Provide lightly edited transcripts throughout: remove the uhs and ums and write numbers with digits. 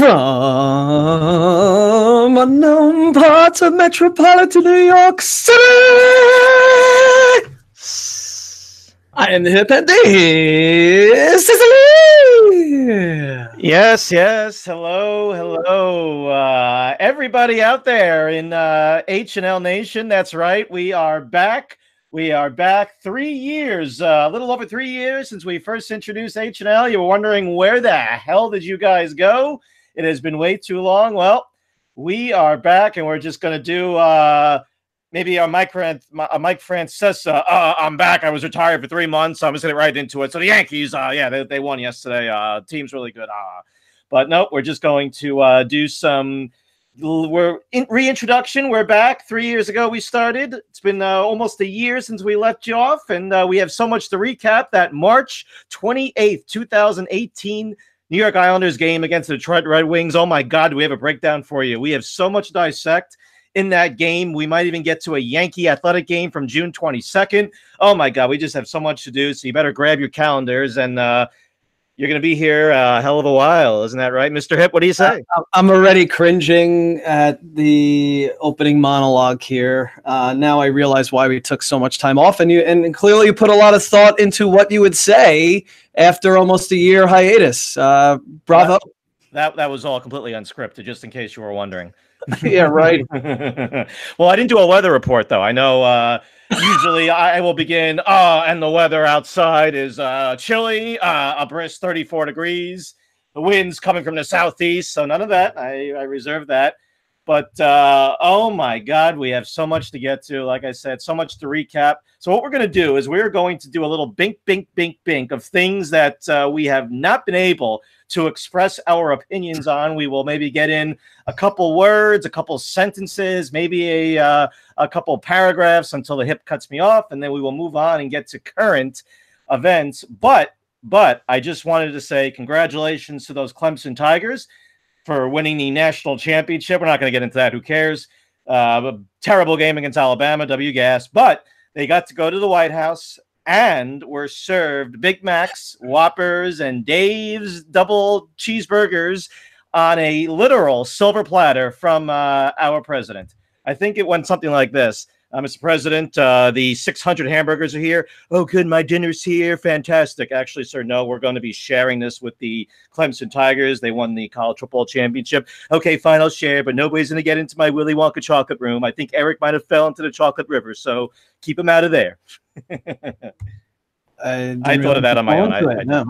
From unknown parts of metropolitan New York City, I am the hip and Sicily. Yes. Hello. Everybody out there in H&L Nation. That's right. We are back. 3 years, a little over 3 years since we first introduced H&L. You were wondering, where the hell did you guys go? It has been way too long. Well, we are back, and we're just going to do maybe a Mike Francesa. I'm back. I was retired for 3 months. I'm just going to get right into it. So the Yankees, they won yesterday. Team's really good. But no, we're just going to do some reintroduction. We're back. 3 years ago we started. It's been almost a year since we left you off, and we have so much to recap. That March 28th, 2018 New York Islanders game against the Detroit Red Wings. Oh my God, we have a breakdown for you. We have so much to dissect in that game. We might even get to a Yankee Athletic game from June 22nd. Oh my God, we just have so much to do. So you better grab your calendars, and you're going to be here a hell of a while. Isn't that right, Mr. Hip? What do you say? I'm already cringing at the opening monologue here. Now I realize why we took so much time off, and clearly you put a lot of thought into what you would say after almost a year hiatus. Bravo. That was all completely unscripted, just in case you were wondering. Yeah, right. Well, I didn't do a weather report, though. I know usually I will begin, and the weather outside is chilly, a brisk 34 degrees. The wind's coming from the southeast, so none of that. I reserve that. But, oh, my God, we have so much to get to. Like I said, so much to recap. So what we're going to do is we're going to do a little bink of things that we have not been able to express our opinions on. We will maybe get in a couple words, a couple sentences, maybe a couple paragraphs until the Hip cuts me off, and then we will move on and get to current events. But I just wanted to say congratulations to those Clemson Tigers for winning the national championship. We're not going to get into that. Who cares? A terrible game against Alabama, WGAS, but they got to go to the White House and were served Big Macs, Whoppers, and Dave's double cheeseburgers on a literal silver platter from our president. I think it went something like this. Mr. President, the 600 hamburgers are here. Oh, good. My dinner's here. Fantastic. Actually, sir, no, we're going to be sharing this with the Clemson Tigers. They won the college football championship. Okay, fine, I'll share, but nobody's going to get into my Willy Wonka chocolate room. I think Eric might have fell into the chocolate river, so keep him out of there. I thought of that on my own.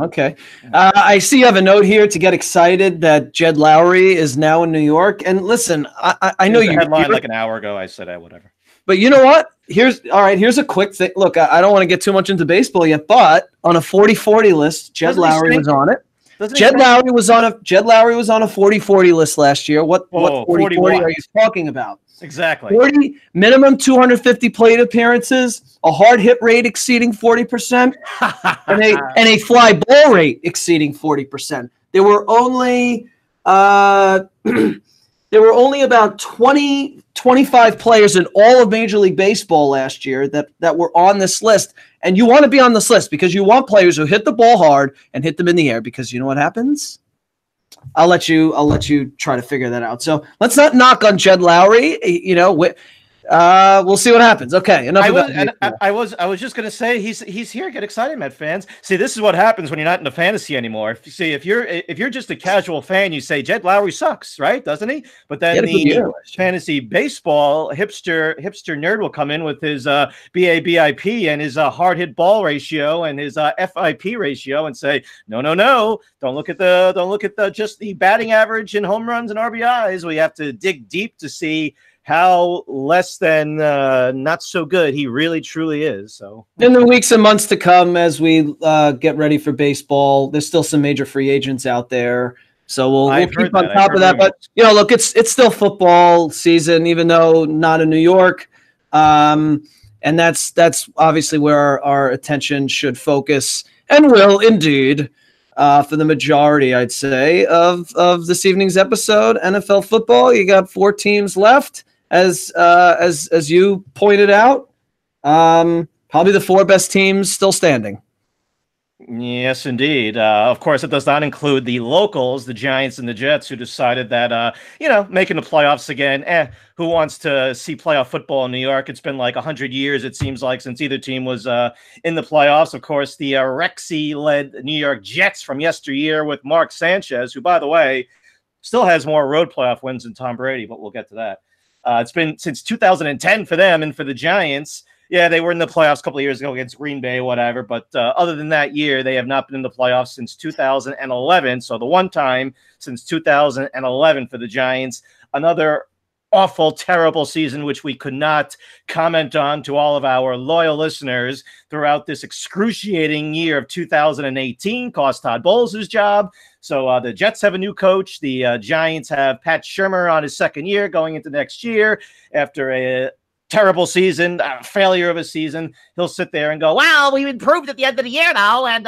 Okay. I see you have a note here to get excited that Jed Lowry is now in New York. And listen, I know you headline like an hour ago. I said whatever. But you know what? Here's a quick thing. Look, I don't want to get too much into baseball yet, but on a 40-40 list, Jed Lowry was on it. Jed Lowry was on a 40-40 list last year. What 40-40 are you talking about? Exactly. 40 minimum 250 plate appearances, a hard hit rate exceeding 40%, and a fly ball rate exceeding 40%. There were only about 25 players in all of Major League Baseball last year that were on this list. And you want to be on this list because you want players who hit the ball hard and hit them in the air, because you know what happens? I'll let you try to figure that out. So let's not knock on Jed Lowry. We'll see what happens. Okay, enough about it. I was just gonna say he's here. Get excited, Met fans. See, this is what happens when you're not into fantasy anymore. If you're just a casual fan, you say Jed Lowry sucks, right? Doesn't he? But then the fantasy baseball hipster nerd will come in with his BABIP and his hard hit ball ratio and his FIP ratio and say no. Don't look at just the batting average and home runs and RBIs. We have to dig deep to see how less than not so good he really truly is. So in the weeks and months to come, as we get ready for baseball, there's still some major free agents out there, so we'll keep on top of that. But look, it's still football season, even though not in New York, and that's obviously where our attention should focus and will indeed. For the majority, I'd say, of this evening's episode, NFL football. You got 4 teams left. As you pointed out, probably the 4 best teams still standing. Yes, indeed. Of course, it does not include the locals, the Giants and the Jets, who decided that, making the playoffs again, who wants to see playoff football in New York? It's been like 100 years, it seems like, since either team was in the playoffs. Of course, the Rexy-led New York Jets from yesteryear with Mark Sanchez, who, by the way, still has more road playoff wins than Tom Brady, but we'll get to that. It's been since 2010 for them, and for the Giants, yeah, they were in the playoffs a couple of years ago against Green Bay, whatever. But other than that year, they have not been in the playoffs since 2011. So the one time since 2011 for the Giants. Another awful, terrible season, which we could not comment on to all of our loyal listeners throughout this excruciating year of 2018. Cost Todd Bowles his job. So the Jets have a new coach. The Giants have Pat Shurmur on his second year going into next year after a terrible season, failure of a season. He'll sit there and go, well, we improved at the end of the year now, and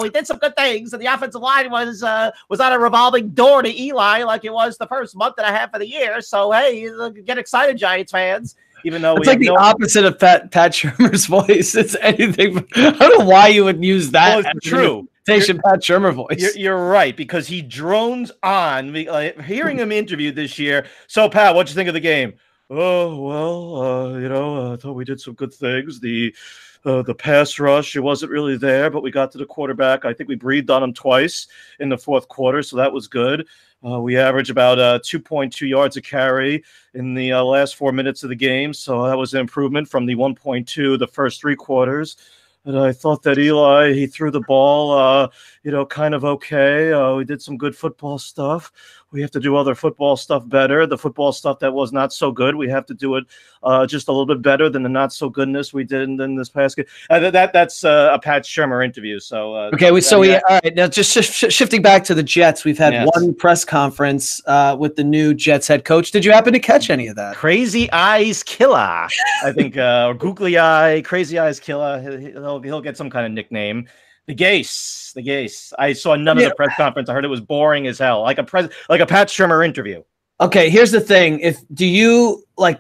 we did some good things, and the offensive line was on a revolving door to Eli like it was the first month and a half of the year. So hey, get excited, Giants fans. Even though it's like the opposite of Pat Shurmur's voice. It's anything. I don't know why you would use that. Well, it's true. Pat Shurmur voice. You're right, because he drones on. Hearing him interviewed this year. So Pat, what'd you think of the game? Oh, well, I thought we did some good things. The pass rush, it wasn't really there, but we got to the quarterback. I think we breathed on him twice in the fourth quarter, so that was good. We averaged about 2.2 yards a carry in the last 4 minutes of the game, so that was an improvement from the 1.2 the first three quarters. And I thought that Eli, he threw the ball, kind of okay. We did some good football stuff. We have to do other football stuff better. The football stuff that was not so good, we have to do it just a little bit better than the not so goodness we did in this past game. That's a Pat Shurmur interview. So all right. Now just shifting back to the Jets, we've had one press conference with the new Jets head coach. Did you happen to catch any of that? Crazy Eyes Killer, I think, or Googly Eye, Crazy Eyes Killer. He'll get some kind of nickname. The Gase. I saw none of the press conference. I heard it was boring as hell, like a Pat Shurmur interview. Okay, here's the thing: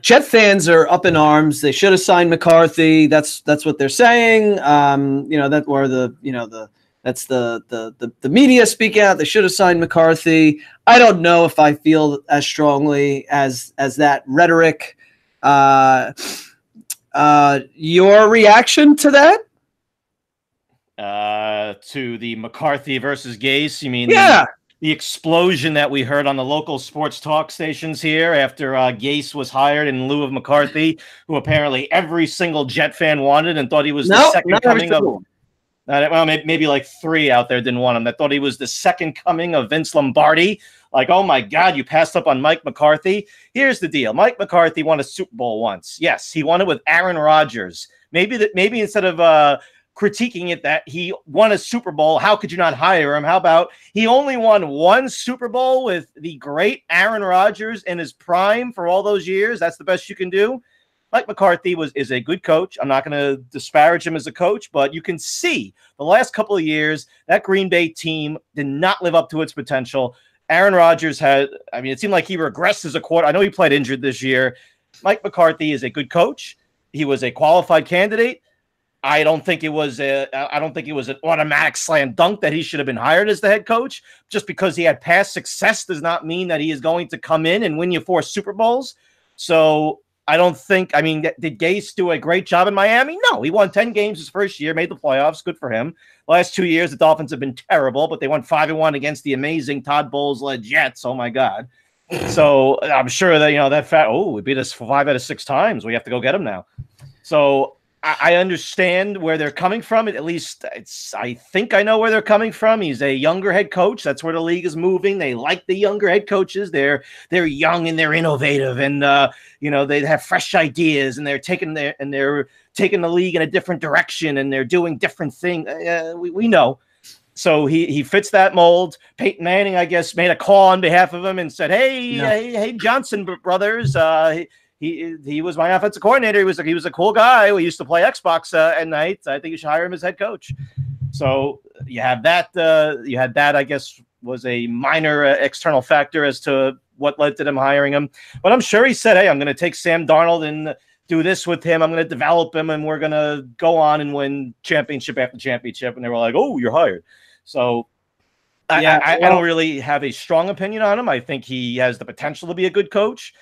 Jet fans are up in arms. They should have signed McCarthy. That's what they're saying. That's the media speak out. They should have signed McCarthy. I don't know if I feel as strongly as that rhetoric. Your reaction to that? To the McCarthy versus Gase, you mean? Yeah. The explosion that we heard on the local sports talk stations here after Gase was hired in lieu of McCarthy, who apparently every single Jet fan wanted and thought he was the second coming of. Well, maybe like three out there didn't want him. That thought he was the second coming of Vince Lombardi. Like, oh my God, you passed up on Mike McCarthy. Here's the deal: Mike McCarthy won a Super Bowl once. Yes, he won it with Aaron Rodgers. Maybe instead of critiquing it that he won a Super Bowl, how could you not hire him? How about he only won one Super Bowl with the great Aaron Rodgers in his prime for all those years? That's the best you can do. Mike McCarthy is a good coach. I'm not going to disparage him as a coach, but you can see the last couple of years that Green Bay team did not live up to its potential. Aaron Rodgers it seemed like he regressed as a quarterback. I know he played injured this year. Mike McCarthy is a good coach. He was a qualified candidate. I don't think it was an automatic slam dunk that he should have been hired as the head coach. Just because he had past success does not mean that he is going to come in and win you 4 Super Bowls. So I don't think, did Gase do a great job in Miami? No, he won 10 games his first year, made the playoffs. Good for him. Last 2 years, the Dolphins have been terrible, but they won 5-1 against the amazing Todd Bowles-led Jets. Oh my God. So I'm sure that, we beat us 5 out of 6 times. We have to go get him now. So I understand where they're coming from. At least I think I know where they're coming from. He's a younger head coach. That's where the league is moving. They like the younger head coaches. They're young and they're innovative, and they have fresh ideas, and they're taking the league in a different direction, and they're doing different things. We know. So he fits that mold. Peyton Manning, I guess, made a call on behalf of him and said, "Hey, Johnson brothers." He was my offensive coordinator. He was a cool guy. We used to play Xbox at night. I think you should hire him as head coach. So you have that. You had that, I guess, was a minor external factor as to what led to them hiring him. But I'm sure he said, "Hey, I'm going to take Sam Darnold in do this with him. I'm going to develop him, and we're going to go on and win championship after championship. And they were like, oh, you're hired. So I don't really have a strong opinion on him. I think he has the potential to be a good coach,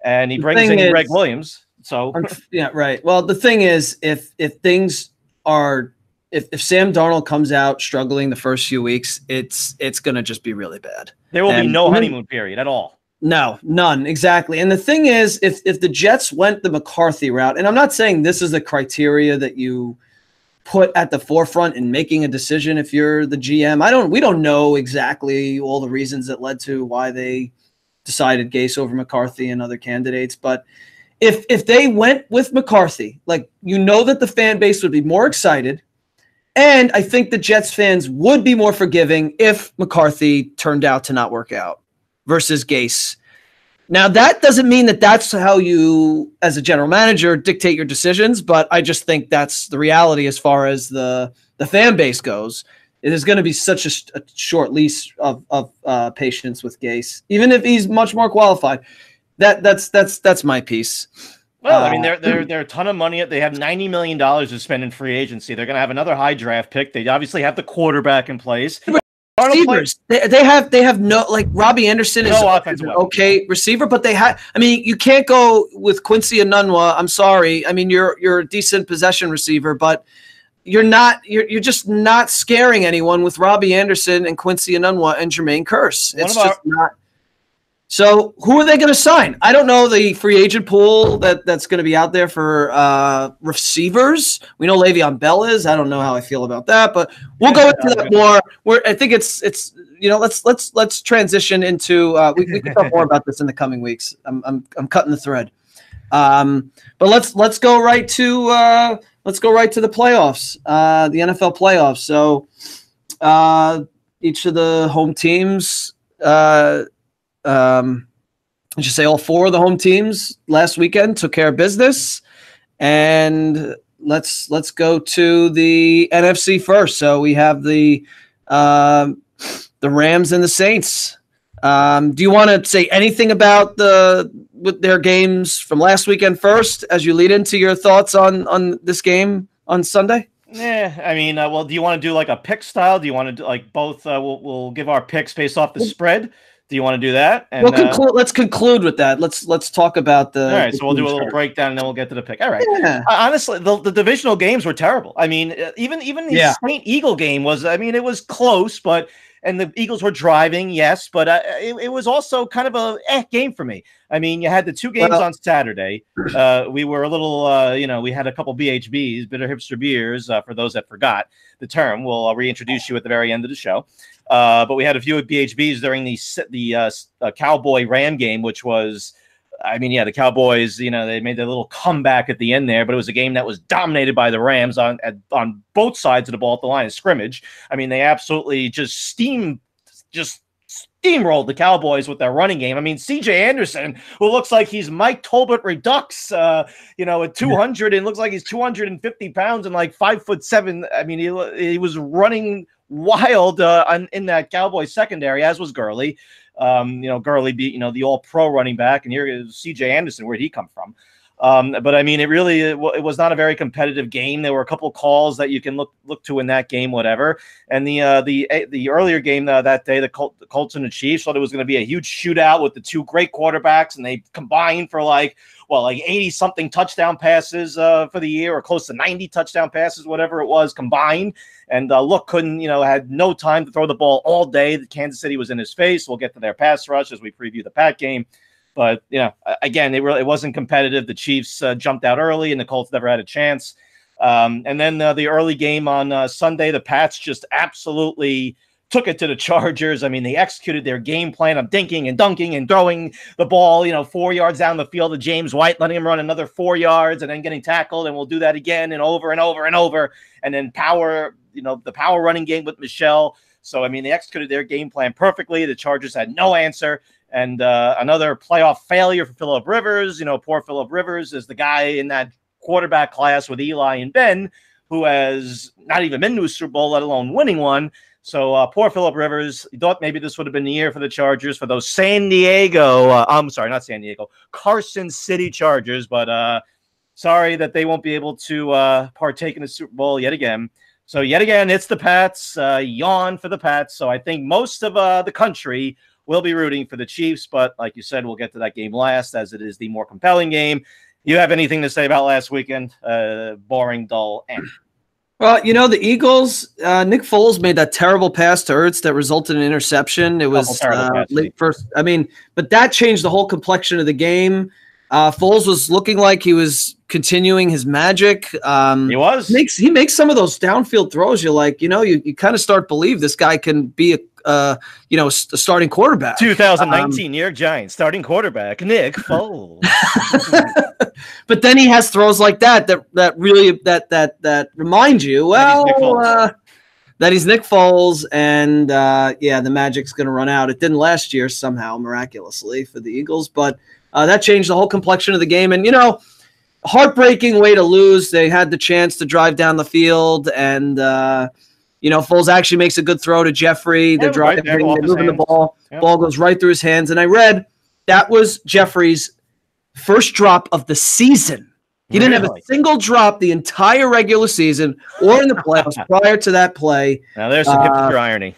and he brings in Greg Williams. So yeah, right. Well, the thing is, if things are, if Sam Darnold comes out struggling the first few weeks, it's going to just be really bad. There will be no honeymoon period at all. No, none. Exactly. And the thing is, if the Jets went the McCarthy route, and I'm not saying this is the criteria that you put at the forefront in making a decision if you're the GM. We don't know exactly all the reasons that led to why they decided Gase over McCarthy and other candidates. But if they went with McCarthy, like, that the fan base would be more excited. And I think the Jets fans would be more forgiving if McCarthy turned out to not work out versus Gase. Now, that doesn't mean that that's how you, as a general manager, dictate your decisions, but I just think that's the reality as far as the fan base goes. It is going to be such a short leash of patience with Gase, even if he's much more qualified. That's my piece. Well, I mean, they're a ton of money. They have $90 million to spend in free agency. They're going to have another high draft pick. They obviously have the quarterback in place. Receivers. They have no, like, Robbie Anderson is an okay receiver, but you can't go with Quincy Enunwa. I'm sorry. I mean, you're a decent possession receiver, but you're just not scaring anyone with Robbie Anderson and Quincy Enunwa and Jermaine Kearse. It's just not. So who are they going to sign? I don't know the free agent pool that's going to be out there for receivers. We know Le'Veon Bell is. I don't know how I feel about that, but we'll go into that more. I think it's let's transition into we can talk more about this in the coming weeks. I'm cutting the thread, but let's go right to the playoffs, the NFL playoffs. So each of the home teams. I should say all four of the home teams last weekend took care of business, and let's go to the NFC first. So we have the Rams and the Saints. Do you want to say anything about with their games from last weekend first, as you lead into your thoughts on this game on Sunday? Yeah, I mean, well, do you want to do like a pick style? Do you want to do like both? We'll give our picks based off the spread. Do you want to do that? And, let's conclude with that. Let's talk about the. All right, so we'll do a little breakdown and then we'll get to the pick. All right. Yeah. Honestly, the divisional games were terrible. I mean, even the Saint Eagle game was. I mean, it was close, and the Eagles were driving, yes, but it was also kind of a game for me. I mean, you had the two games on Saturday. We were a little, we had a couple BHBs, bitter hipster beers, for those that forgot the term. We'll reintroduce you at the very end of the show. But we had a few BHBs during the Cowboy Ram game, which was, I mean, the Cowboys, they made their little comeback at the end there, but it was a game that was dominated by the Rams on both sides of the ball at the line of scrimmage. I mean, they absolutely just steamrolled the Cowboys with their running game. I mean, CJ Anderson, who looks like he's Mike Tolbert Redux, at 200 and looks like he's 250 pounds and like 5'7". I mean, he was running wild in that Cowboys secondary, as was Gurley. Gurley beat, the all-pro running back, and here is CJ Anderson. Where'd he come from? But I mean, it was not a very competitive game. There were a couple calls that you can look to in that game, whatever. And the earlier game that day, the Colts and the Chiefs, thought it was going to be a huge shootout with the two great quarterbacks, and they combined for like 80-something touchdown passes for the year, or close to 90 touchdown passes, whatever it was combined. And had no time to throw the ball all day. Kansas City was in his face. We'll get to their pass rush as we preview the Pat game. But, again, it wasn't competitive. The Chiefs jumped out early, and the Colts never had a chance. And then the early game on Sunday, the Pats just absolutely took it to the Chargers. I mean, they executed their game plan of dinking and dunking and throwing the ball, 4 yards down the field to James White, letting him run another 4 yards and then getting tackled. And we'll do that again and over and over and over. And then the power running game with Michelle. So, I mean, they executed their game plan perfectly. The Chargers had no answer. And another playoff failure for Phillip Rivers. Poor Phillip Rivers is the guy in that quarterback class with Eli and Ben, who has not even been to a Super Bowl, let alone winning one. So poor Phillip Rivers. He thought maybe this would have been the year for the Chargers, for those Carson City Chargers. But sorry that they won't be able to partake in the Super Bowl yet again. So yet again, it's the Pats. Yawn for the Pats. So I think most of the country will be rooting for the Chiefs. But like you said, we'll get to that game last, as it is the more compelling game. You have anything to say about last weekend? Boring, dull, and. Well, the Eagles, Nick Foles made that terrible pass to Ertz that resulted in an interception. It was late first. I mean, but that changed the whole complexion of the game. Foles was looking like he was continuing his magic. He was. He makes some of those downfield throws. You're like, you kind of start to believe this guy can be a starting quarterback. 2019 New York Giants starting quarterback Nick Foles. But then he has throws like that really remind you, that he's Nick Foles, and the magic's going to run out. It didn't last year somehow, miraculously, for the Eagles, but that changed the whole complexion of the game. And heartbreaking way to lose. They had the chance to drive down the field, and Foles actually makes a good throw to Jeffrey. They're driving, they're moving the ball. Yep. Ball goes right through his hands. And I read that was Jeffrey's first drop of the season. He didn't have a single drop the entire regular season or in the playoffs prior to that play. Now there's some hipster irony.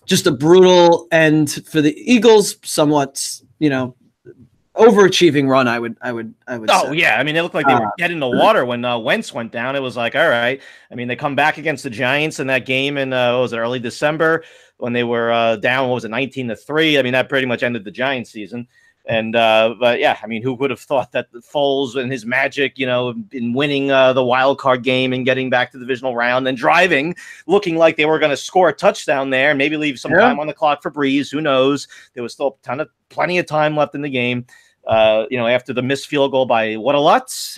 Just a brutal end for the Eagles. Somewhat, overachieving run. I would. Oh say. Yeah, I mean, it looked like they were dead in the water when Wentz went down. It was like, all right. I mean, they come back against the Giants in that game in early December when they were down. What was it, 19-3? I mean, that pretty much ended the Giants season. And but yeah, I mean, who would have thought that Foles and his magic, in winning the wild card game and getting back to the divisional round and driving, looking like they were going to score a touchdown there and maybe leave some time on the clock for Breeze. Who knows? There was still plenty of time left in the game. After the missed field goal by What a Lutz.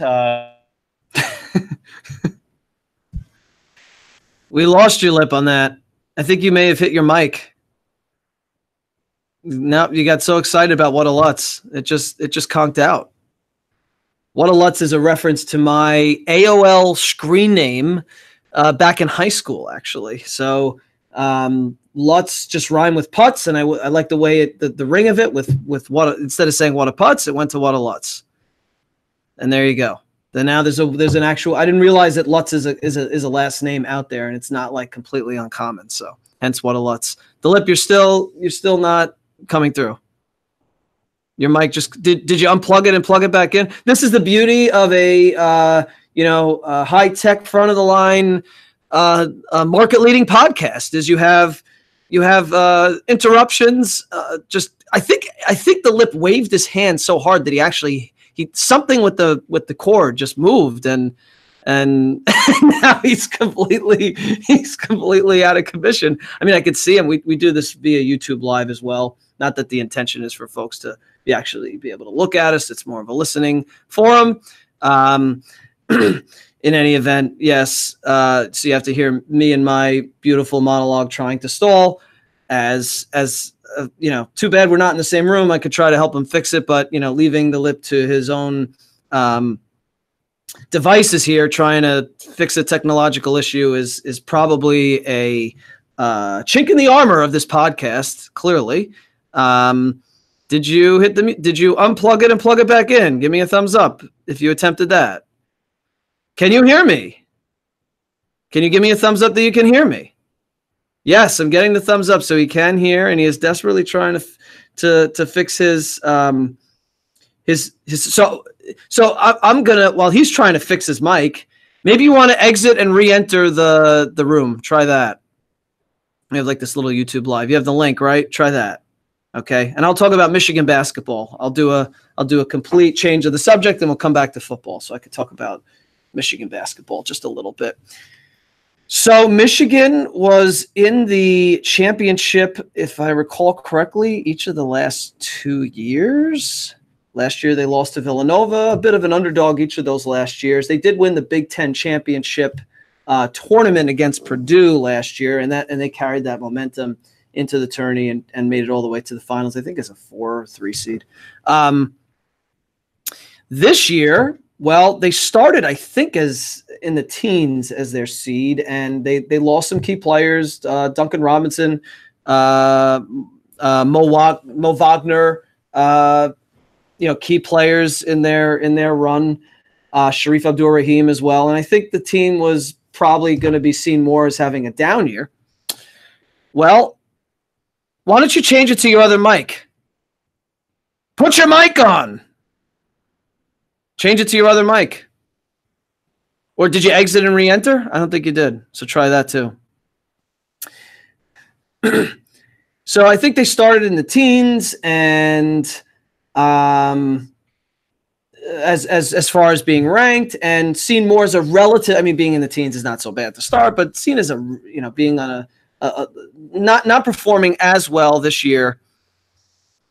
We lost your lip on that. I think you may have hit your mic. No, you got so excited about What a Lutz. It just conked out. What a Lutz is a reference to my AOL screen name back in high school, actually. So Lutz just rhymed with putz, and I like the way the ring of it with what, instead of saying what a putz, it went to What a Lutz. And there you go. Then now there's an actual. I didn't realize that Lutz is a last name out there, and it's not like completely uncommon. So hence What a Lutz. The lip, you're still not coming through. Your mic just did you unplug it and plug it back in? This is the beauty of a high tech front of the line market leading podcast, is you have interruptions. I think the lip waved his hand so hard that he something with the cord just moved, and now he's completely out of commission. I mean, I could see him. We do this via YouTube Live as well. Not that the intention is for folks to actually be able to look at us. It's more of a listening forum. In any event, yes. So you have to hear me and my beautiful monologue trying to stall. As too bad we're not in the same room. I could try to help him fix it, but leaving the lip to his own devices here, trying to fix a technological issue is probably a chink in the armor of this podcast. Clearly, did you unplug it and plug it back in? Give me a thumbs up if you attempted that. Can you hear me? Can you give me a thumbs up that you can hear me? Yes, I'm getting the thumbs up, so he can hear, and he is desperately trying to fix his. So I'm gonna, while he's trying to fix his mic, maybe you want to exit and re-enter the room. Try that. We have like this little YouTube Live. You have the link, right? Try that. Okay, and I'll talk about Michigan basketball. I'll do a complete change of the subject, and we'll come back to football, so I could talk about Michigan basketball just a little bit. So Michigan was in the championship, if I recall correctly, each of the last 2 years. Last year they lost to Villanova, a bit of an underdog each of those last years. They did win the Big Ten championship tournament against Purdue last year, and they carried that momentum into the tourney and made it all the way to the finals, I think as a 4 or 3 seed. This year, well, they started, I think, as in the teens as their seed, and they lost some key players, Duncan Robinson, Mo Wagner, key players in their run. Sharif Abdur-Rahim as well. And I think the team was probably going to be seen more as having a down year. Well, why don't you change it to your other mic? Put your mic on. Change it to your other mic. Or did you exit and re-enter? I don't think you did. So try that too. So I think they started in the teens, and as far as being ranked and seen more as a relative. I mean, being in the teens is not so bad to start, but seen as being on a not performing as well this year.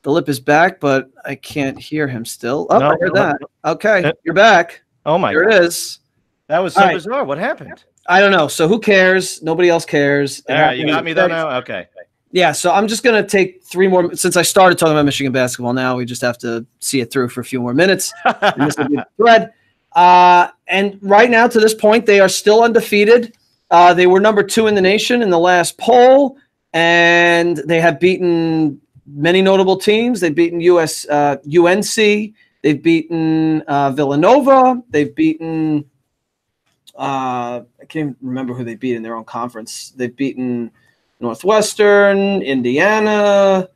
The lip is back, but I can't hear him still. Oh, no, I heard that. Okay, you're back. Oh my God. There it is. That was so bizarre. What happened? I don't know. So who cares? Nobody else cares. All right, you got me though now? Okay. Yeah, so I'm just going to take 3 more. Since I started talking about Michigan basketball, now we just have to see it through for a few more minutes. And this will be the thread. And right now, to this point, they are still undefeated. They were number 2 in the nation in the last poll, and they have beaten many notable teams. They've beaten UNC. They've beaten Villanova. They've beaten I can't even remember who they beat in their own conference. They've beaten Northwestern, Indiana.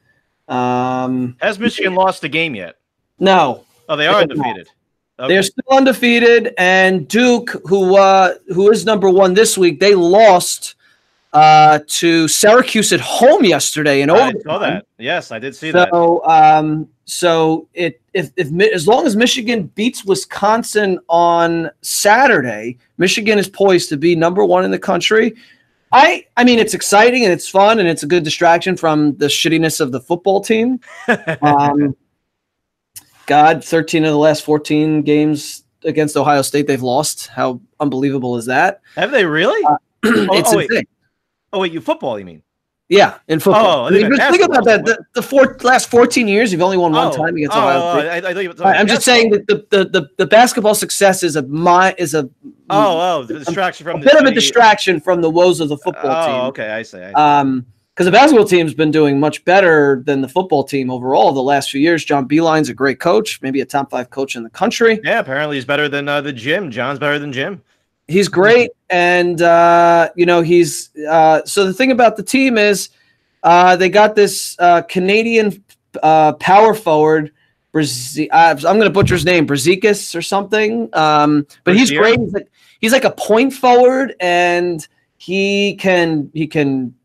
Has Michigan lost a game yet? No. Oh, they are undefeated. Okay. They're still undefeated, and Duke, who is number 1 this week, they lost to Syracuse at home yesterday in overtime. I saw that. Yes, I did see that. So if as long as Michigan beats Wisconsin on Saturday, Michigan is poised to be number 1 in the country. I mean, it's exciting and it's fun and it's a good distraction from the shittiness of the football team. 13 of the last 14 games against Ohio State they've lost. How unbelievable is that? Have they really? It's insane. Wait, you football, you mean? Yeah, in football. Oh, think about that. The last 14 years, you've only won one time against Ohio State. I'm just saying that the basketball success is a the distraction from a bit of a distraction from the woes of the football team. Oh, okay, I see. Because the basketball team's been doing much better than the football team overall the last few years. John Beilein's a great coach, maybe a top 5 coach in the country. Yeah, apparently he's better than the Jim. John's better than Jim. He's great, and he's so the thing about the team is they got this Canadian power forward. I'm going to butcher his name, Brzezikis or something. But he's great. He's like a point forward, and he can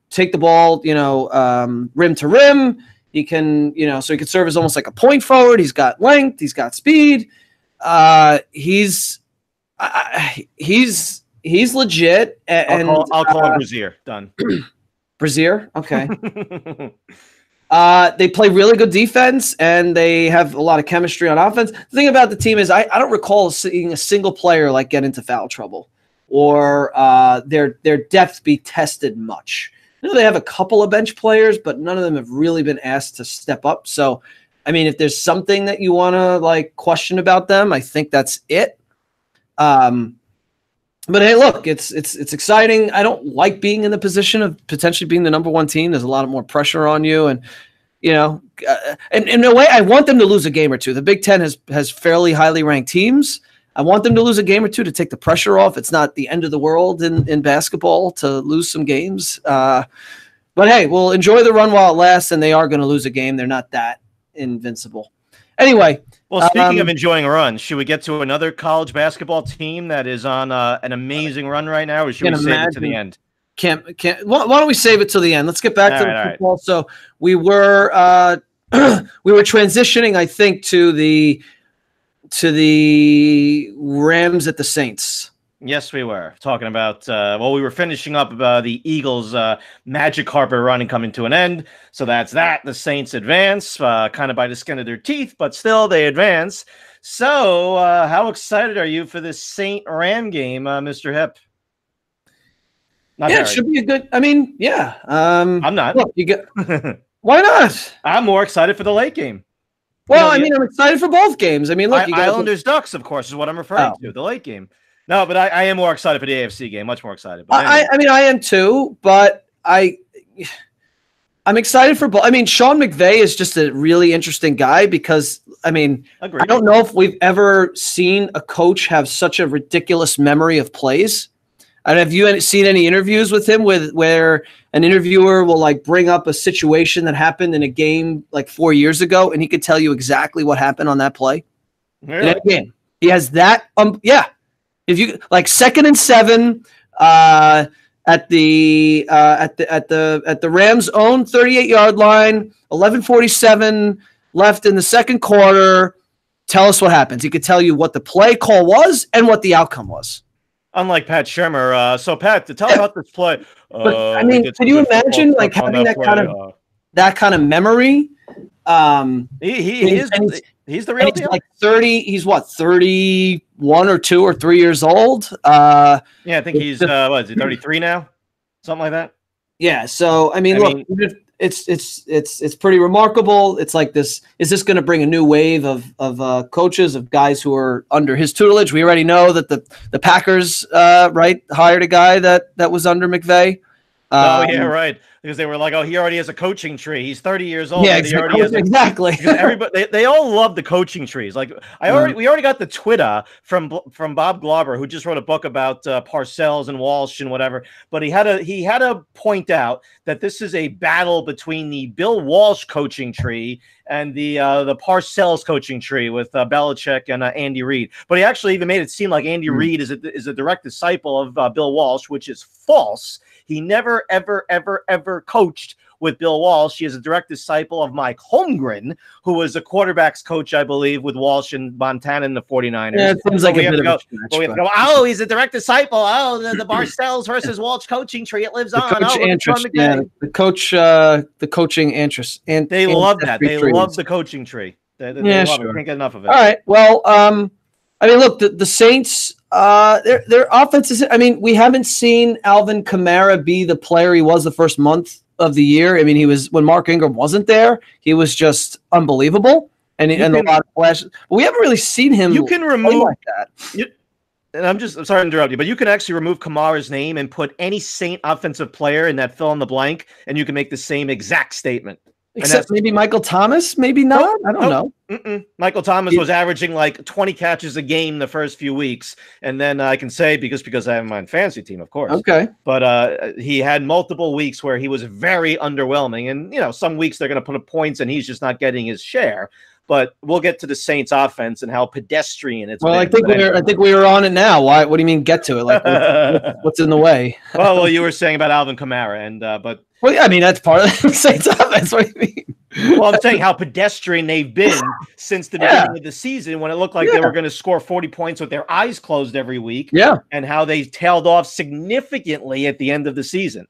take the ball, rim to rim. He can, so he can serve as almost like a point forward. He's got length. He's got speed. He's legit. And I'll call him Brazier. Done. Brazier? Okay. They play really good defense, and they have a lot of chemistry on offense. The thing about the team is I don't recall seeing a single player get into foul trouble or their depth be tested much. They have a couple of bench players, but none of them have really been asked to step up. So, I mean, if there's something that you want to question about them, I think that's it. But hey, look, it's exciting. I don't like being in the position of potentially being the number 1 team. There's a lot more pressure on you, and and in a way, I want them to lose a game or two. The Big Ten has fairly highly ranked teams. I want them to lose a game or two to take the pressure off. It's not the end of the world in basketball to lose some games. But hey, we'll enjoy the run while it lasts, and they are going to lose a game. They're not that invincible. Anyway. Well, speaking of enjoying a run, should we get to another college basketball team that is on an amazing run right now, or should we save it to the end? Why don't we save it till the end? Let's get back to the football. Right. So we were transitioning, I think, to the Rams at the Saints. Yes, we were talking about, we were finishing up the Eagles' magic carpet run and coming to an end. So that's that. The Saints advance, kind of by the skin of their teeth, but still they advance. So how excited are you for this Saint-Ram game, Mr. Hip? It should be a good, I'm not. Look, why not? I'm more excited for the late game. Well, I'm excited for both games. I mean, look, Islanders Ducks, of course, is what I'm referring to, the late game. No, but I am more excited for the AFC game. Much more excited. But anyway. I am too. But I I'm excited for both. I mean, Sean McVay is just a really interesting guy because, I mean, Agreed. I don't know if we've ever seen a coach have such a ridiculous memory of plays. And have you seen any interviews with him where an interviewer will like bring up a situation that happened in a game like 4 years ago, and he could tell you exactly what happened on that play? Really? In a game. He has that. Yeah. If you like 2nd and 7, at the Rams' own 38-yard line, 11:47 left in the second quarter. Tell us what happens. He could tell you what the play call was and what the outcome was. Unlike Pat Shurmur. So Pat, to tell about this play. But, I mean, can you imagine like having that kind of memory? He's the real deal. Like 30. He's what, 31 or 2 or 3 years old? Yeah, I think he's what is he, 33 now? Something like that. Yeah. So I mean, look, it's pretty remarkable. It's like this. Is this going to bring a new wave of coaches, of guys who are under his tutelage? We already know that the Packers hired a guy that was under McVay. Oh yeah, right. Because they were like, oh, he already has a coaching tree. He's 30 years old. Yeah, exactly. Everybody, they all love the coaching trees. Like we already got the Twitter from Bob Glauber, who just wrote a book about Parcells and Walsh and whatever. But he had to point out that this is a battle between the Bill Walsh coaching tree and the Parcells coaching tree with Belichick and Andy Reid. But he actually even made it seem like Andy Reid is a direct disciple of Bill Walsh, which is false. He never, ever, ever, ever coached with Bill Walsh. He is a direct disciple of Mike Holmgren, who was a quarterback's coach, I believe, with Walsh in Montana and the 49ers. Yeah, it seems like a bit of a stretch. We have to go, oh, he's a direct disciple. Oh, the Parcells versus Walsh coaching tree. It lives on. The coaching interest. And they love that. They love the coaching tree. They love it. Can't get enough of it. All right. Well, I mean, look, the Saints, their offense is. I mean, we haven't seen Alvin Kamara be the player he was the first month of the year. I mean, he was, when Mark Ingram wasn't there, he was just unbelievable, and a lot of flashes. But we haven't really seen him. You can remove like that. And I'm sorry to interrupt you, but you can actually remove Kamara's name and put any Saint offensive player in that fill in the blank, and you can make the same exact statement. Except maybe Michael Thomas, maybe not. I don't know. Michael Thomas was averaging like 20 catches a game the first few weeks, and then I can say because I have him on fantasy team, of course. Okay, but he had multiple weeks where he was very underwhelming, and some weeks they're going to put up points, and he's just not getting his share. But we'll get to the Saints offense and how pedestrian it's been. I think we are on it now. Why? What do you mean get to it? Like what's in the way? well, you were saying about Alvin Kamara, and but. Well, yeah, I mean, that's part of the Saints offense. What do you mean? Well, I'm saying how pedestrian they've been since the beginning of the season, when it looked like they were going to score 40 points with their eyes closed every week. Yeah. And how they tailed off significantly at the end of the season.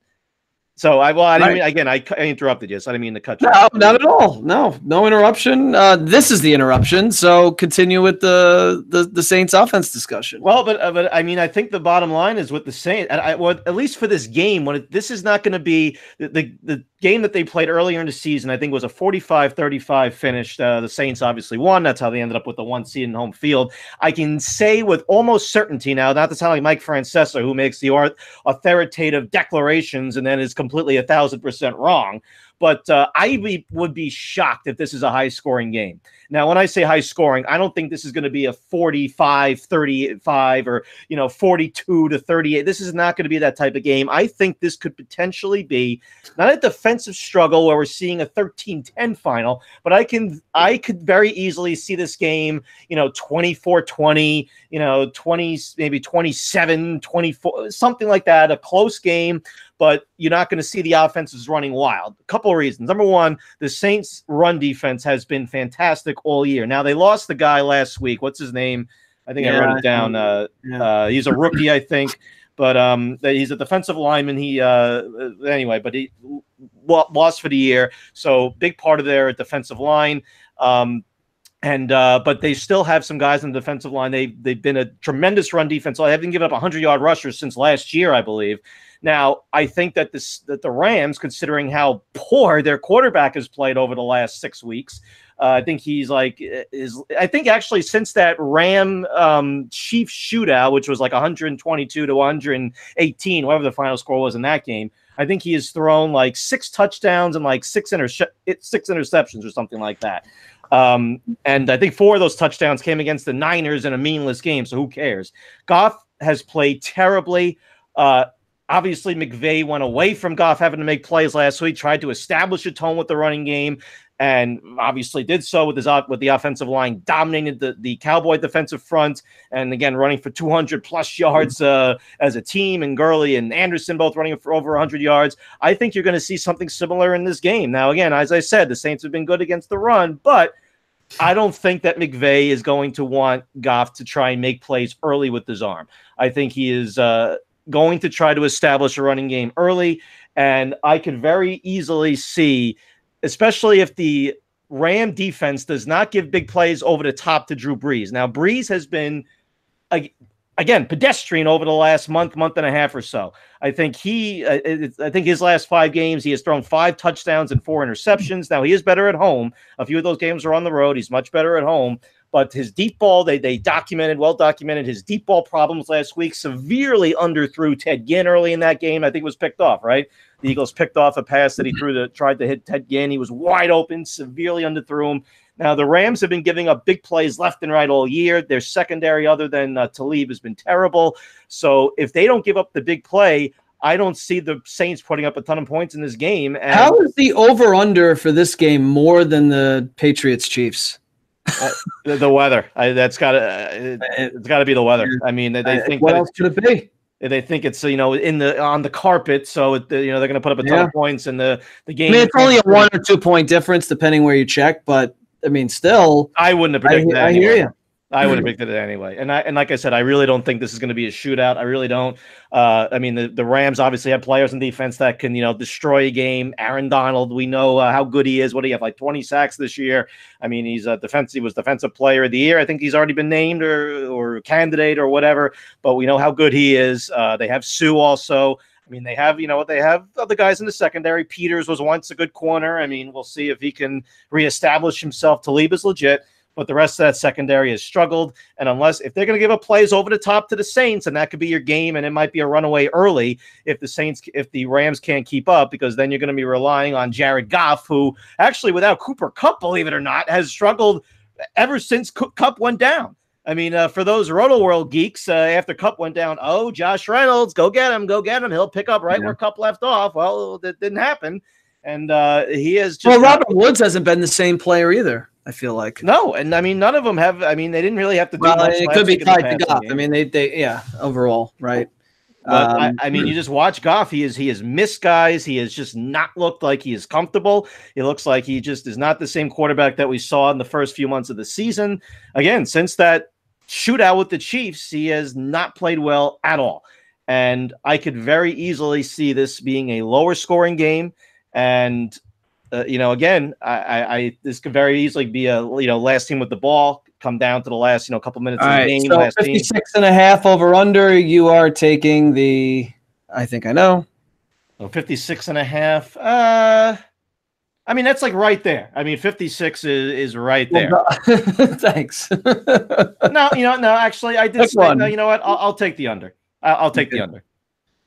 So I didn't mean, again, I interrupted you, so I didn't mean to cut you. No, not at all. No interruption. This is the interruption. So continue with the Saints offense discussion. Well, but I mean, I think the bottom line is with the Saints, well, at least for this game, this is not going to be the game that they played earlier in the season. I think was a 45-35 finish. The Saints obviously won. That's how they ended up with the 1 seed in home field. I can say with almost certainty now, not to sound like Mike Francesa, who makes the authoritative declarations and then is completely 1,000% wrong. But I would be shocked if this is a high-scoring game. Now, when I say high-scoring, I don't think this is going to be a 45-35 or 42-38. This is not going to be that type of game. I think this could potentially be not a defensive struggle where we're seeing a 13-10 final, but I could very easily see this game, 24-20, 20, maybe 27-24, something like that, a close game. But you're not going to see the offenses running wild. A couple of reasons. Number one, the Saints' run defense has been fantastic all year. Now, they lost the guy last week. What's his name? I think I wrote it down. He's a rookie, I think. But he's a defensive lineman. But he lost for the year. So big part of their defensive line. But they still have some guys on the defensive line. They've been a tremendous run defense. They haven't given up 100-yard rushers since last year, I believe. Now, I think that the Rams, considering how poor their quarterback has played over the last 6 weeks, I think I think actually since that Ram Chiefs shootout, which was like 122-118, whatever the final score was in that game, I think he has thrown like 6 touchdowns and like 6 interceptions or something like that. And I think 4 of those touchdowns came against the Niners in a meaningless game, so who cares? Goff has played terribly. Obviously, McVay went away from Goff having to make plays last week, tried to establish a tone with the running game, and obviously did so with the offensive line, dominated the Cowboy defensive front, and again, running for 200-plus yards as a team, and Gurley and Anderson both running for over 100 yards. I think you're going to see something similar in this game. Now, again, as I said, the Saints have been good against the run, but I don't think that McVay is going to want Goff to try and make plays early with his arm. I think he is going to try to establish a running game early, and I could very easily see, especially if the Ram defense does not give big plays over the top to Drew Brees. Now, Brees has been, again, pedestrian over the last month and a half or so. I think his last 5 games, he has thrown 5 touchdowns and 4 interceptions. Now, he is better at home. A few of those games are on the road. He's much better at home. But his deep ball, they well documented his deep ball problems last week, severely underthrew Ted Ginn early in that game. I think it was picked off, right? The Eagles picked off a pass that he tried to hit Ted Ginn. He was wide open, severely underthrew him. Now, the Rams have been giving up big plays left and right all year. Their secondary, other than Talib, has been terrible. So if they don't give up the big play, I don't see the Saints putting up a ton of points in this game. And how is the over-under for this game more than the Patriots-Chiefs? The weather. It's got to be the weather. I mean, they think what else could it be? They think it's on the carpet, so they're going to put up a ton of points in the game. I mean, it's only a 1 or 2 point difference depending where you check, but I mean, still, I wouldn't have predicted that. I hear you. I would have predicted it anyway. And like I said, I really don't think this is going to be a shootout. I really don't. I mean, the Rams obviously have players in defense that can, destroy a game. Aaron Donald, we know how good he is. What do you have, like 20 sacks this year? I mean, he was defensive player of the year. I think he's already been named or candidate or whatever, but we know how good he is. They have Sue also. I mean, they have other guys in the secondary. Peters was once a good corner. I mean, we'll see if he can reestablish himself. Talib is legit. But the rest of that secondary has struggled. And if they're going to give up plays over the top to the Saints, and that could be your game, and it might be a runaway early if the Rams can't keep up, because then you're going to be relying on Jared Goff, who actually, without Cooper Kupp, believe it or not, has struggled ever since Kupp went down. I mean, for those Roto World geeks, after Kupp went down, Josh Reynolds, go get him. He'll pick up right where Kupp left off. Well, that didn't happen. And he has just. Well, Robert Woods hasn't been the same player either, I feel like. No, and I mean, none of them have. I mean, they didn't really have to do much. It could be tied to Goff. I mean, they overall, right? But I mean, you just watch Goff. He has missed guys. He has just not looked like he is comfortable. It looks like he just is not the same quarterback that we saw in the first few months of the season. Again, since that shootout with the Chiefs, he has not played well at all. And I could very easily see this being a lower scoring game. And again, this could very easily be a last team with the ball, come down to the last couple minutes of the game. So 56.5 over under. You are taking the. I think I know. 56.5. I mean, that's like right there. I mean, 56 is right there. Thanks. No, actually, I did say, you know what? I'll take the under. I'll take the under.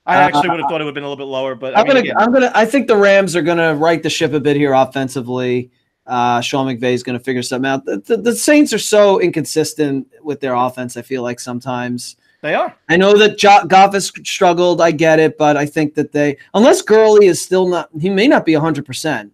I actually would have thought it would have been a little bit lower, but I think the Rams are gonna right the ship a bit here offensively. Sean McVay is gonna figure something out. The Saints are so inconsistent with their offense. I feel like sometimes they are. I know that Goff has struggled. I get it, but I think that unless Gurley is still not, he may not be 100%,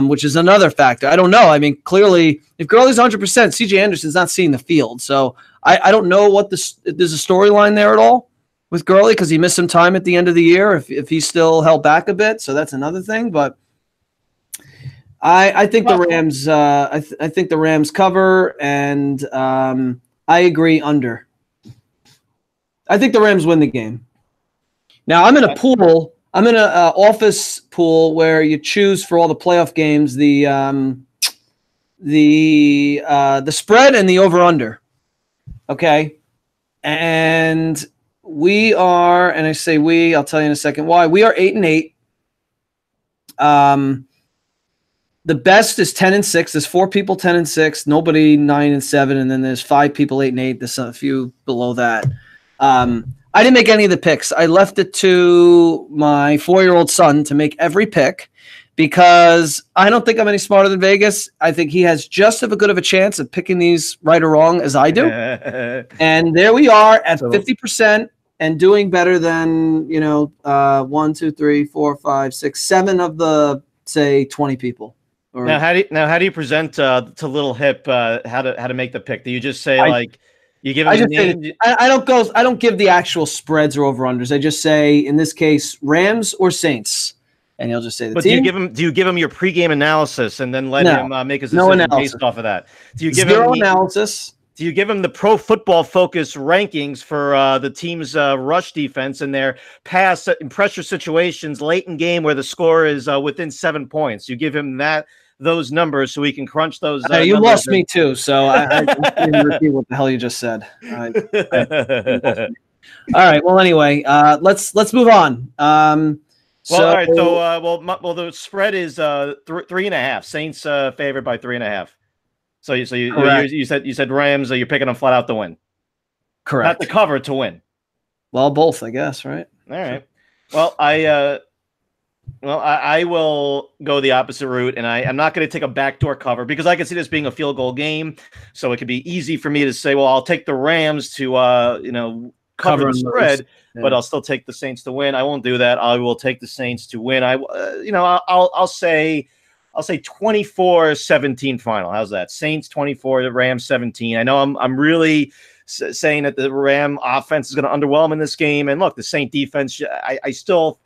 which is another factor. I don't know. I mean, clearly, if Gurley's 100%, C.J. Anderson's not seeing the field, so I don't know if there's a storyline there at all with Gurley, because he missed some time at the end of the year, if he's still held back a bit. So that's another thing. But I think the Rams I think the Rams cover, and I agree under. I think the Rams win the game. Now I'm in a pool. I'm in a office pool where you choose for all the playoff games the spread and the over under. Okay, and we are, and I say we, I'll tell you in a second why. We are 8-8. The best is 10-6. There's 4 people 10-6, nobody 9-7, and then there's 5 people 8-8. There's a few below that. I didn't make any of the picks. I left it to my 4-year-old son to make every pick because I don't think I'm any smarter than Vegas. I think he has just as good of a chance of picking these right or wrong as I do. And there we are at 50% and doing better than, 1, 2, 3, 4, 5, 6, 7 of the, say, 20 people. Now, how do you present to Little Hip how to make the pick? Do you just say you give him a name? I don't give the actual spreads or over-unders. I just say, in this case, Rams or Saints, and he'll just say the team. Do you give him your pregame analysis and then let him make his decision based off of that? Do you give Zero analysis? Do you give him the Pro Football Focus rankings for the team's rush defense and their pass in pressure situations late in game where the score is within 7 points? You give him those numbers so we can crunch those. You lost me too, so I didn't repeat what the hell you just said. All right. Well, anyway, let's move on. All right. So, the spread is 3.5. Saints favored by 3.5. So you said Rams. You're picking them flat out to win. Correct. Not the cover, to win. Well, both, I guess. Right. All right. Well, I will go the opposite route, and I'm not going to take a backdoor cover because I can see this being a field goal game. So it could be easy for me to say, well, I'll take the Rams to cover the spread, but I'll still take the Saints to win. I won't do that. I will take the Saints to win. I'll say 24-17 final. How's that? Saints 24, the Rams 17. I know I'm really saying that the Ram offense is going to underwhelm in this game. And look, the Saint defense, it's still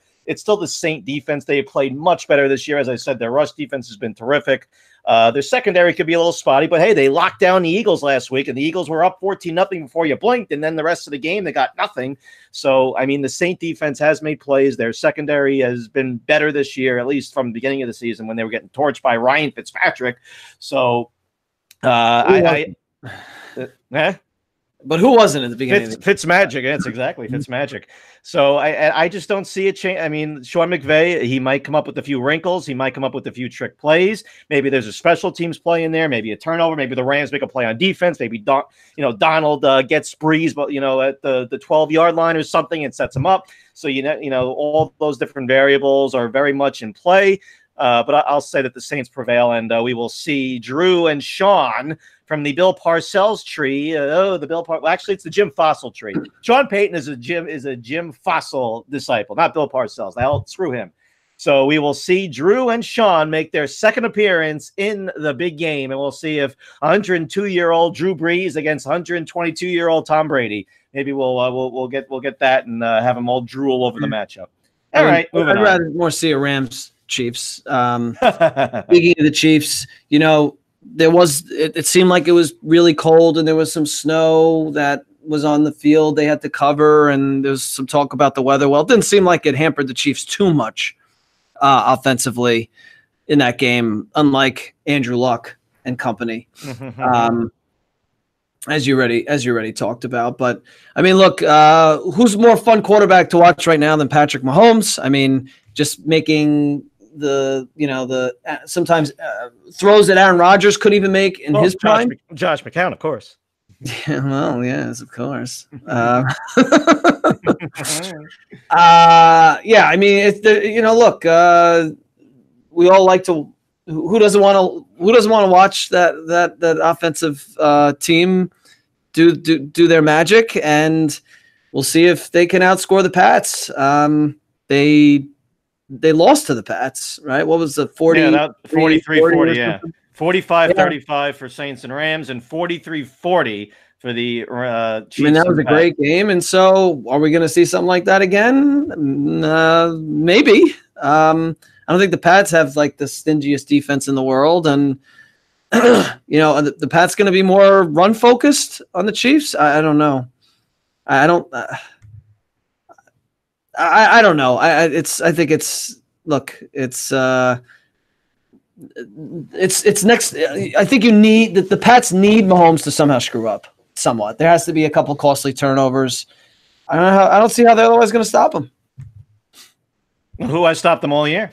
the Saint defense. They have played much better this year. As I said, their rush defense has been terrific. Their secondary could be a little spotty, but hey, they locked down the Eagles last week, and the Eagles were up 14-0 before you blinked, and then the rest of the game, they got nothing. So, I mean, the Saint defense has made plays. Their secondary has been better this year, at least from the beginning of the season when they were getting torched by Ryan Fitzpatrick. So, But who wasn't at the beginning? Fitzmagic. That's exactly Fitzmagic. So I just don't see a change. I mean, Sean McVay, he might come up with a few wrinkles. He might come up with a few trick plays. Maybe there's a special teams play in there. Maybe a turnover. Maybe the Rams make a play on defense. Maybe Donald gets Breeze, but at the 12-yard line or something, and sets him up. So all those different variables are very much in play. But I'll say that the Saints prevail, and we will see Drew and Sean from the Bill Parcells tree. Actually, it's the Jim Fossil tree. Sean Payton is a Jim Fossil disciple, not Bill Parcells. Screw him. So we will see Drew and Sean make their second appearance in the big game, and we'll see if 102-year-old Drew Brees against 122-year-old Tom Brady. Maybe we'll get that and have them all drool over the matchup. All right, moving on. I'd rather more see a Rams Chiefs. Speaking of the Chiefs, it seemed like it was really cold and there was some snow that was on the field they had to cover, and there was some talk about the weather. Well, it didn't seem like it hampered the Chiefs too much offensively in that game, unlike Andrew Luck and company. As you already talked about. But I mean, look, who's more fun quarterback to watch right now than Patrick Mahomes? I mean, just making sometimes throws that Aaron Rodgers couldn't even make in his prime. Josh McCown, of course. Yeah, well, yes, of course. I mean, look, we all like to. Who doesn't want to watch that offensive team do their magic? And we'll see if they can outscore the Pats. They lost to the Pats, right? What was the 40? Yeah, 43-40, yeah. 45-35 for Saints and Rams, and 43-40 for the Chiefs. I mean, that was a great game. And so are we going to see something like that again? Maybe. I don't think the Pats have like the stingiest defense in the world. And, the Pats going to be more run focused on the Chiefs. I don't know. I don't know. I think it's next. I think the Pats need Mahomes to somehow screw up somewhat. There has to be a couple costly turnovers. I don't see how they're otherwise going to stop them. Who has stopped them all year?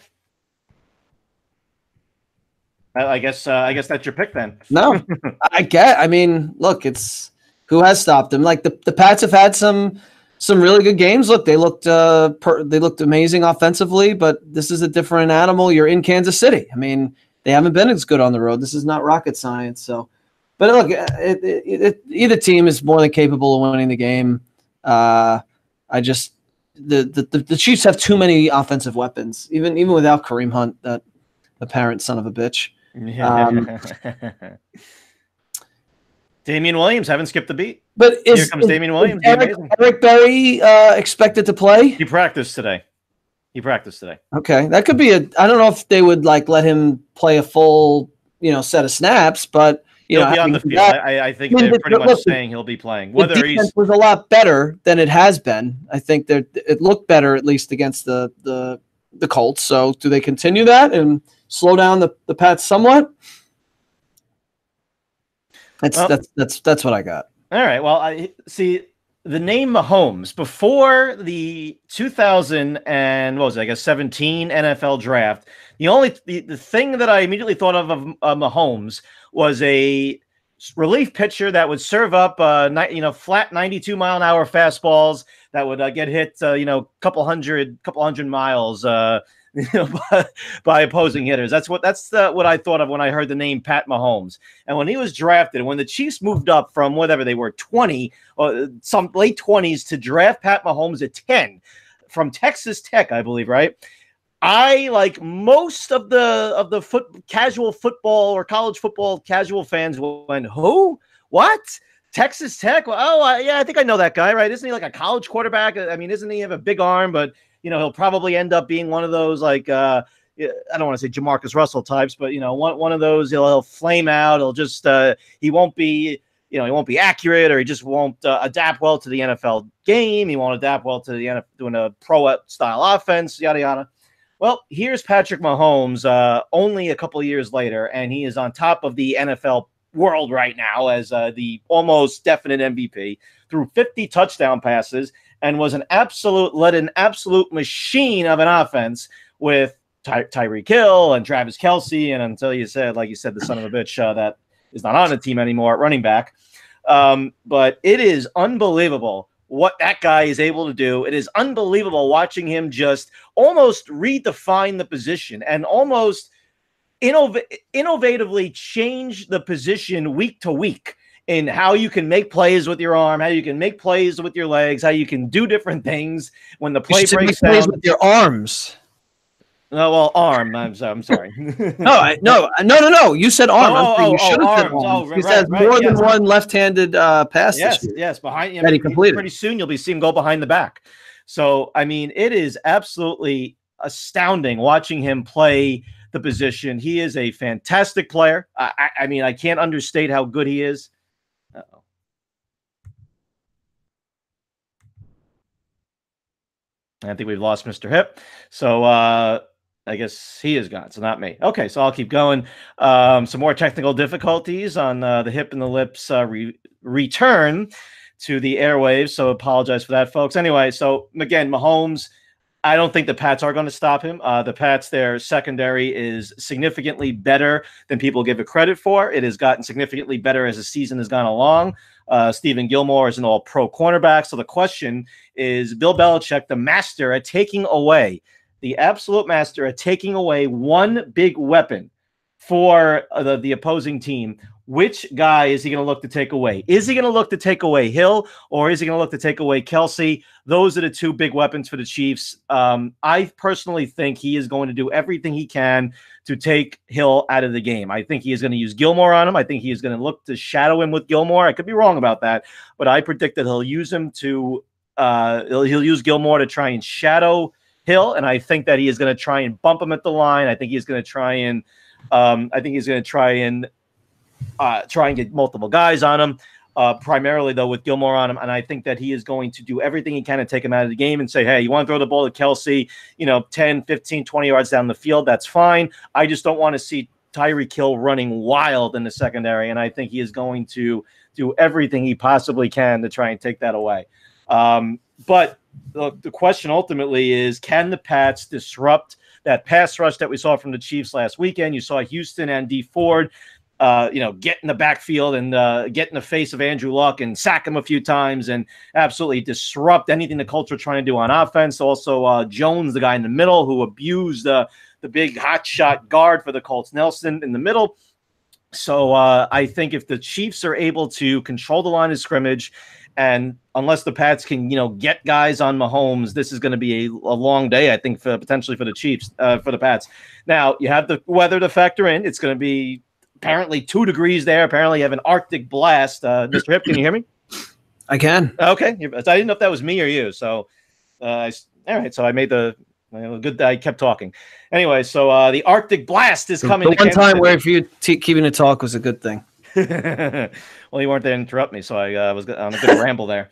I guess that's your pick then. No, I mean, look, it's who has stopped them. Like the Pats have had some some really good games. Look, they looked amazing offensively, but this is a different animal. You're in Kansas City. I mean, they haven't been as good on the road. This is not rocket science. So, but look, either team is more than capable of winning the game. The Chiefs have too many offensive weapons, even without Kareem Hunt, that apparent son of a bitch. Damian Williams, haven't skipped the beat. But here comes Damian Williams. Eric Berry expected to play? He practiced today. Okay, that could be I don't know if they would let him play a full set of snaps, but he'll be on the field. I think they're pretty much saying he'll be playing. Whether the defense was a lot better than it has been. I think it looked better at least against the Colts. So do they continue that and slow down the Pats somewhat? That's what I got. All right. Well, I see the name Mahomes before the 2017 NFL draft. The thing that I immediately thought of Mahomes was a relief pitcher that would serve up flat 92 mile an hour fastballs that would get hit couple hundred miles by opposing hitters. That's what I thought of when I heard the name Pat Mahomes. And when he was drafted, when the Chiefs moved up from whatever they were 20 or some late 20s to draft Pat Mahomes at 10 from Texas Tech, I believe, right? I, like most of the casual football or college football casual fans, went, who? What? Texas Tech? Well, yeah, I think I know that guy, right? Isn't he like a college quarterback? I mean, isn't he have a big arm? But he'll probably end up being one of those I don't want to say Jamarcus Russell types, but one of those. He'll flame out. He'll just he won't be he won't be accurate, or he just won't adapt well to the NFL game. He won't adapt well to the NFL doing a pro style offense. Yada yada. Well, here's Patrick Mahomes only a couple of years later, and he is on top of the NFL world right now as the almost definite MVP, threw 50 touchdown passes and was an absolute machine of an offense with Tyreek Hill and Travis Kelce, and until you said, the son of a bitch that is not on the team anymore at running back. But it is unbelievable what that guy is able to do. It is unbelievable watching him just almost redefine the position and almost innovatively change the position week to week in how you can make plays with your arm, how you can make plays with your legs, how you can do different things when the play breaks down. Plays with your arms. No, well, arm. I'm sorry. No. You said arm. You should have said arm. He says more than one left-handed pass. Yes. Behind him, that he completed. Pretty soon you'll be seeing him go behind the back. So I mean, it is absolutely astounding watching him play the position. He is a fantastic player. I mean, I can't understate how good he is. Uh-oh. I think we've lost Mr. Hip. So I guess he is gone, so not me. Okay, so I'll keep going. Some more technical difficulties on the Hip and the Lips return to the airwaves, so apologize for that, folks. Anyway, so again, Mahomes, I don't think the Pats are going to stop him. The Pats, their secondary is significantly better than people give it credit for. It has gotten significantly better as the season has gone along. Stephen Gilmore is an all-pro cornerback. So the question is, Bill Belichick, the master at taking away, the absolute master at taking away one big weapon for the opposing team, which guy is he going to look to take away? Is he going to look to take away Hill, or is he going to look to take away Kelce? Those are the two big weapons for the Chiefs. I personally think he is going to do everything he can to take Hill out of the game. I think he is going to use Gilmore on him. I think he is going to look to shadow him with Gilmore. I could be wrong about that, but I predict that he'll use him to he'll use Gilmore to try and shadow Hill, and I think that he is going to try and bump him at the line. I think he's going to try and get multiple guys on him, primarily, though, with Gilmore on him. And I think that he is going to do everything he can to take him out of the game and say, hey, you want to throw the ball to Kelce, 10, 15, 20 yards down the field, that's fine. I just don't want to see Tyreek Hill running wild in the secondary. And I think he is going to do everything he possibly can to try and take that away. But the question ultimately is, can the Pats disrupt that pass rush that we saw from the Chiefs last weekend? You saw Houston and Dee Ford get in the backfield and get in the face of Andrew Luck and sack him a few times and absolutely disrupt anything the Colts are trying to do on offense. Also, Jones, the guy in the middle who abused the big hotshot guard for the Colts, Nelson, in the middle. So I think if the Chiefs are able to control the line of scrimmage, and unless the Pats can, get guys on Mahomes, this is going to be a long day, I think, potentially for the Chiefs, for the Pats. Now, you have the weather to factor in. It's going to be apparently 2 degrees there. Apparently, you have an Arctic blast. Mr. Hip, can you hear me? I can. Okay. I didn't know if that was me or you. So, all right. So I made good that I kept talking. Anyway, so the Arctic blast is coming. The one time where for you keeping a talk was a good thing. Well, you weren't there to interrupt me, so I was on a good ramble there.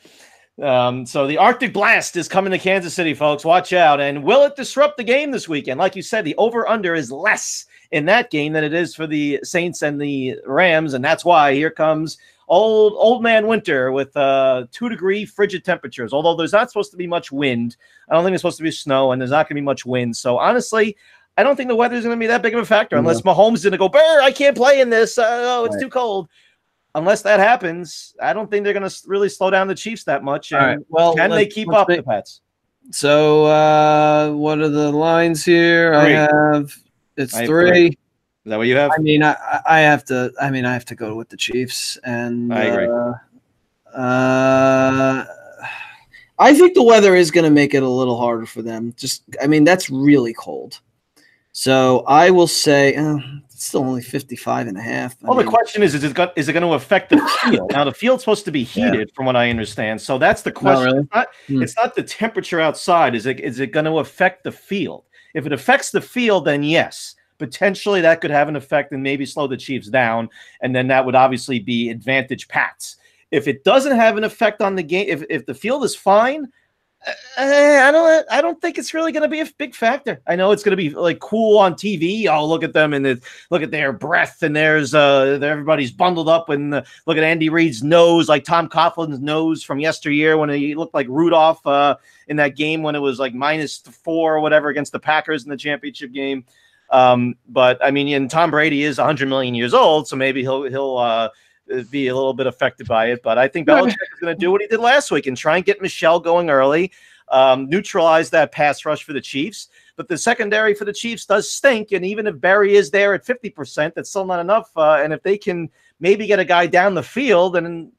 So the Arctic blast is coming to Kansas City, folks. Watch out. And will it disrupt the game this weekend? Like you said, the over-under is less in that game than it is for the Saints and the Rams, and that's why here comes old man winter with 2-degree frigid temperatures. Although there's not supposed to be much wind. I don't think there's supposed to be snow, and there's not going to be much wind. So honestly, I don't think the weather is going to be that big of a factor unless Mahomes is going to go, Burr, I can't play in this. It's too cold. Unless that happens, I don't think they're going to really slow down the Chiefs that much. And right. Well, can they keep up the Pats? So what are the lines here? 3. It's 3. Is that what you have? I mean, I have to. I mean, I have to go with the Chiefs, and I agree. I think the weather is going to make it a little harder for them. That's really cold. So I will say it's still only 55.5. Well, the question is it going to affect the field? Now, the field's supposed to be heated, from what I understand. So that's the question. Really? It's not the temperature outside. Is it going to affect the field? If it affects the field, then yes. Potentially that could have an effect and maybe slow the Chiefs down, and then that would obviously be advantage Pats. If it doesn't have an effect on the game, if the field is fine, I don't think it's really going to be a big factor. I know it's going to be like cool on TV. Oh, look at them and look at their breath, and there's everybody's bundled up, and look at Andy Reid's nose, like Tom Coughlin's nose from yesteryear when he looked like Rudolph in that game when it was like -4 or whatever against the Packers in the championship game. But I mean, and Tom Brady is 100 million years old, so maybe he'll be a little bit affected by it. But I think Belichick is going to do what he did last week and try and get Michelle going early, neutralize that pass rush for the Chiefs. But the secondary for the Chiefs does stink, and even if Barry is there at 50%, that's still not enough. And if they can maybe get a guy down the field, and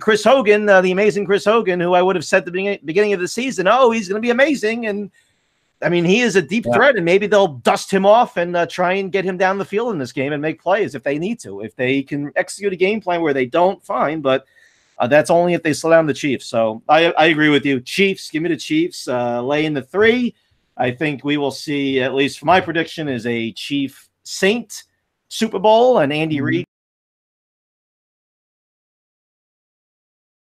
Chris Hogan, the amazing Chris Hogan, who I would have said at the beginning of the season, he's going to be amazing, and I mean, he is a deep threat, and maybe they'll dust him off and try and get him down the field in this game and make plays if they need to. If they can execute a game plan where they don't, fine, but that's only if they slow down the Chiefs. So I agree with you. Chiefs, give me the Chiefs. Lay in the 3. I think we will see, at least my prediction is a Chief Saint Super Bowl, and Andy Reid